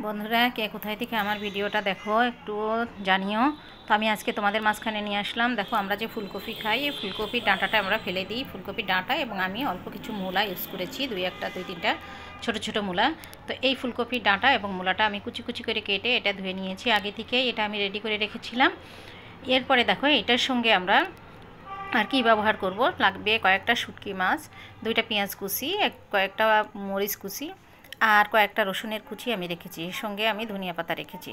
বন্ধুরা কে কোথায় থেকে আমার ভিডিওটা দেখো একটু জানিও। তো আমি আজকে তোমাদের মাঝখানে নিয়ে আসলাম। দেখো আমরা যে ফুলকপি খাই, এই ফুলকপির ডাঁটাটা আমরা ফেলে দিই। ফুলকপির ডাঁটা এবং আমি অল্প কিছু মূলা ইউজ করেছি, দুই তিনটা ছোট ছোট মূলা। তো এই ফুলকপির ডাঁটা এবং মূলাটা আমি কুচি কুচি করে কেটে এটা ধুয়ে নিয়েছি আগে থেকে, এটা আমি রেডি করে রেখেছিলাম। এরপরে দেখো এটার সঙ্গে আমরা আর কি ব্যবহার করব, লাগবে কয়েকটা শুটকি মাছ, দুইটা পেঁয়াজ কুচি, কয়েকটা মরিচ কুচি আর কয়েকটা রসুনের কুচি আমি রেখেছি। এর সঙ্গে আমি ধনিয়া পাতা রেখেছি।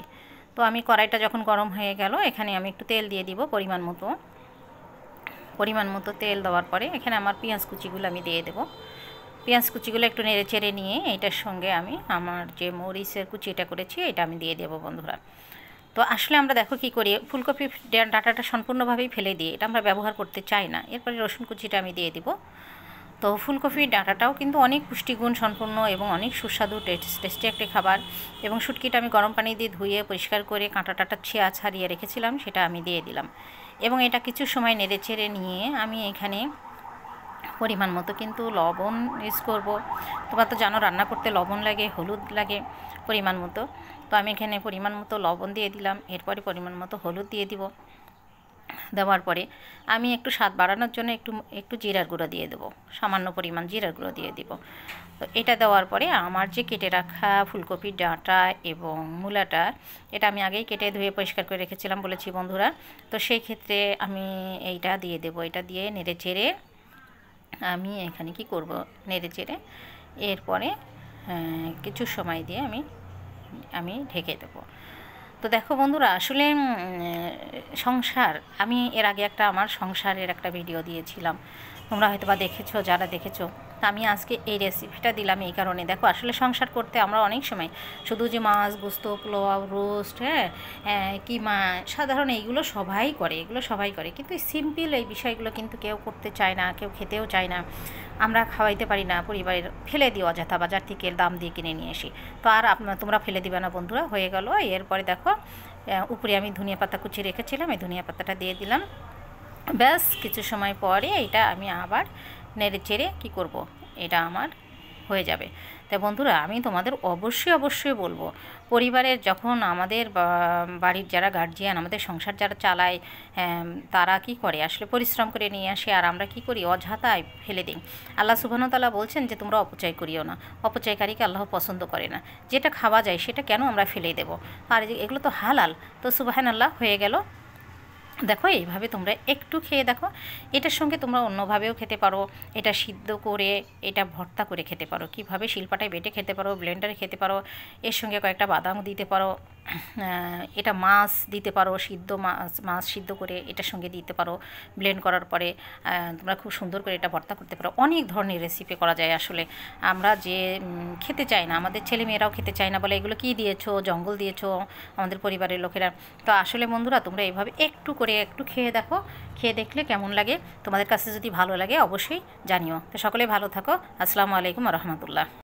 তো আমি কড়াইটা যখন গরম হয়ে গেল, এখানে আমি একটু তেল দিয়ে দিব পরিমাণ মতো তেল দেওয়ার পরে এখানে আমার পেঁয়াজ কুচিগুলো আমি দিয়ে দেব। পেঁয়াজ কুচিগুলো একটু নেড়ে চেড়ে নিয়ে এটার সঙ্গে আমি আমার যে মরিচের কুচিটা করেছি এটা আমি দিয়ে দেবো বন্ধুরা। তো আসলে আমরা দেখো কী করি, ফুলকপি ডাঁটাটা সম্পূর্ণভাবেই ফেলে দিই, এটা আমরা ব্যবহার করতে চাই না। এরপরে রসুন কুচিটা আমি দিয়ে দিব। তো ফুলকপির ডাঁটাটাও কিন্তু অনেক পুষ্টিগুণ সম্পন্ন এবং অনেক সুস্বাদু টেস্টি একটি খাবার। এবং শুটকিটা আমি গরম পানি দিয়ে ধুয়ে পরিষ্কার করে কাঁটা টাটা ছাড়িয়ে রেখেছিলাম, সেটা আমি দিয়ে দিলাম। এবং এটা কিছু সময় নেড়ে চেড়ে নিয়ে আমি এখানে পরিমাণ মতো কিন্তু লবণ ইউজ করব। তোমরা তো জানো রান্না করতে লবণ লাগে, হলুদ লাগে পরিমাণ মতো। তো আমি এখানে পরিমাণ মতো লবণ দিয়ে দিলাম, এরপরে পরিমাণ মতো হলুদ দিয়ে দিব। দেওয়ার পরে আমি একটু স্বাদ বাড়ানোর জন্য একটু জিরার গুঁড়ো দিয়ে দেবো, সামান্য পরিমাণ জিরার গুঁড়ো দিয়ে দিব। তো এটা দেওয়ার পরে আমার যে কেটে রাখা ফুলকপির ডাঁটা এবং মূলাটা, এটা আমি আগেই কেটে ধুয়ে পরিষ্কার করে রেখেছিলাম বলেছি বন্ধুরা। তো সেই ক্ষেত্রে আমি এইটা দিয়ে দেবো, এটা দিয়ে নেড়ে চেড়ে আমি এখানে কি করব, নেড়ে চেড়ে এরপরে কিছু সময় দিয়ে আমি ঢেকে দেবো। তো দেখো বন্ধুরা, আসলে সংসার, আমি এর আগে আমার সংসারের একটা ভিডিও দিয়েছিলাম, তোমরা হয়তো বা দেখেছো, যারা দেখেছো। তা আমি আজকে এই রেসিপিটা দিলাম এই কারণে, দেখো আসলে সংসার করতে আমরা অনেক সময় শুধু যে মাছ গোস্ত পোলাও রোস্ট কিমা সাধারণ এইগুলো সবাই করে, কিন্তু সিম্পল এই বিষয়গুলো কিন্তু কেউ করতে চায় না, কেউ খেতেও চায় না। আমরা খাওয়াইতে পারি না, পরিবারের ফেলে দিই অযথা, বাজার থেকে দাম দিয়ে কিনে নিয়ে আসি। তো আর তোমরা ফেলে দিবে না বন্ধুরা, হয়ে গেল। এরপরে দেখো উপরে আমি ধনিয়া পাতা কুচি রেখেছিলাম, এই ধনিয়া পাতাটা দিয়ে দিলাম। ব্যাস কিছু সময় পরে এটা আমি আবার নেড়ে চেড়ে কী করব, এটা আমার হয়ে যাবে। তাই বন্ধুরা আমি তোমাদের অবশ্যই বলবো, পরিবারের যখন আমাদের বাড়ির যারা গার্জিয়ান, আমাদের সংসার যারা চালায়, তারা কি করে আসলে পরিশ্রম করে নিয়ে আসে, আর আমরা কি করি অযথায় ফেলে দিই। আল্লাহ সুবহানাহু ওয়া তাআলা বলছেন যে তোমরা অপচয় করিও না, অপচয়কারীকে আল্লাহ পছন্দ করে না। যেটা খাওয়া যায় সেটা কেন আমরা ফেলে দেবো, আর এগুলো তো হালাল। তো সুবহানাল্লাহ, হয়ে গেল। দেখো এইভাবে তোমরা একটু খেয়ে দেখো। এটার সঙ্গে তোমরা অন্যভাবেও খেতে পারো, এটা সিদ্ধ করে এটা ভর্তা করে খেতে পারো, কীভাবে শিলপাটায় বেটে খেতে পারো, ব্লেন্ডারে খেতে পারো। এর সঙ্গে কয়েকটা বাদাম দিতে পারো, এটা মাছ দিতে পারো, মাছ সিদ্ধ করে এটার সঙ্গে দিতে পারো। ব্লেন্ড করার পরে তোমরা খুব সুন্দর করে এটা ভর্তা করতে পারো। অনেক ধরনের রেসিপি করা যায় আসলে। আমরা যে খেতে চাই না, আমাদের ছেলেমেয়েরাও খেতে চায় না, বলে এগুলো কী দিয়েছো, জঙ্গল দিয়েছো আমাদের পরিবারের লোকেরা। তো আসলে বন্ধুরা তোমরা এইভাবে একটু খেয়ে দেখো, খেয়ে দেখলে কেমন লাগে। তোমাদের কাছে যদি ভালো লাগে অবশ্যই জানিও। তো সকলে ভালো থাকো। আসসালামু আলাইকুম ওয়া রাহমাতুল্লাহ।